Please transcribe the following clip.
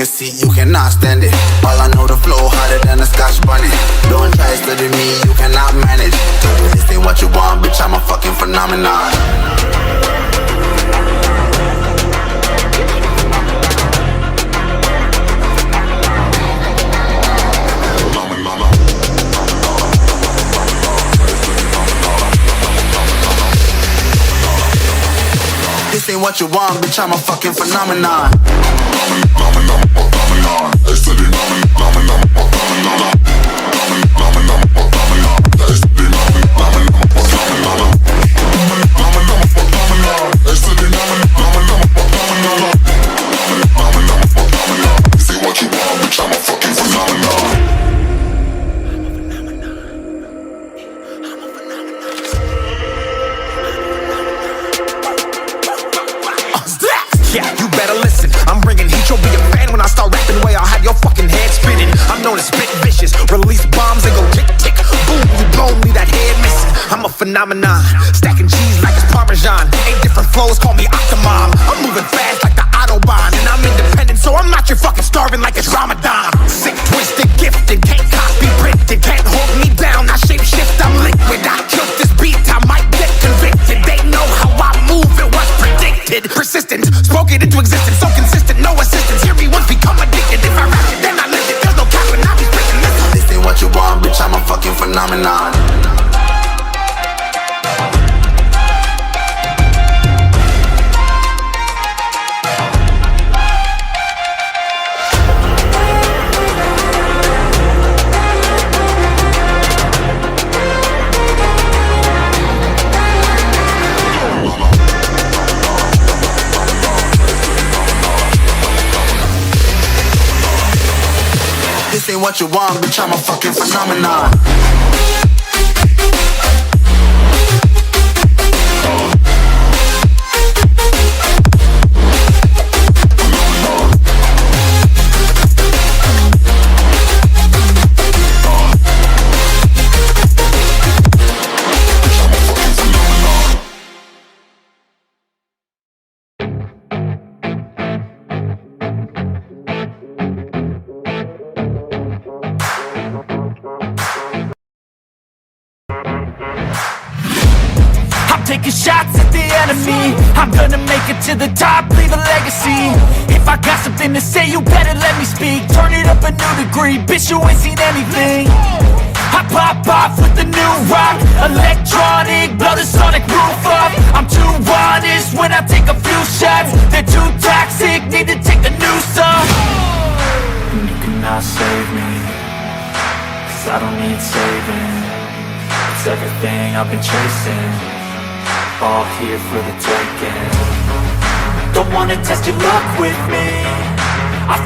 can see you cannot stand it. All I know, the flow harder than a Scotch bunny. Don't try study me, you cannot manage. This ain't what you want, bitch, I'm a fucking phenomenon. This ain't what you want, bitch, I'm a fucking phenomenon. Yeah, you better listen. I'm bringing heat, you'll be a fan when I start rapping. Way I'll have your fucking head spinning. I'm known as spit vicious, release bombs and go tick tick boom. You blown me that head missing. I'm a phenomenon, stacking cheese like it's Parmesan. 8 different flows, call me Octomom. I'm moving fast like the Autobahn, and I'm independent, so I'm not your fucking starving like it's Ramadan. Sick, twisted, gifted, can't copy, printed, can't hold me down. I shape shift, I'm liquid. I killed this beat, I might get convicted. They know how I move, it was predicted. Persistent, spoke it into existence, so consistent, no assistance. Hear me once, become addicted. If I rap it, then I live it. There's no cap when I be speaking. Listen, this ain't what you want, bitch, I'm a fucking phenomenon. This ain't what you want, bitch, I'm a fucking phenomenon. Taking shots at the enemy, I'm gonna make it to the top, leave a legacy. If I got something to say, you better let me speak. Turn it up a new degree, bitch, you ain't seen anything. I pop off with the new rock, electronic, blow the sonic roof up. I'm too honest when I take a few shots. They're too toxic, need to take a new song. And you cannot save me, cause I don't need saving. It's everything I've been chasing, all here for the taking. Don't wanna test your luck with me,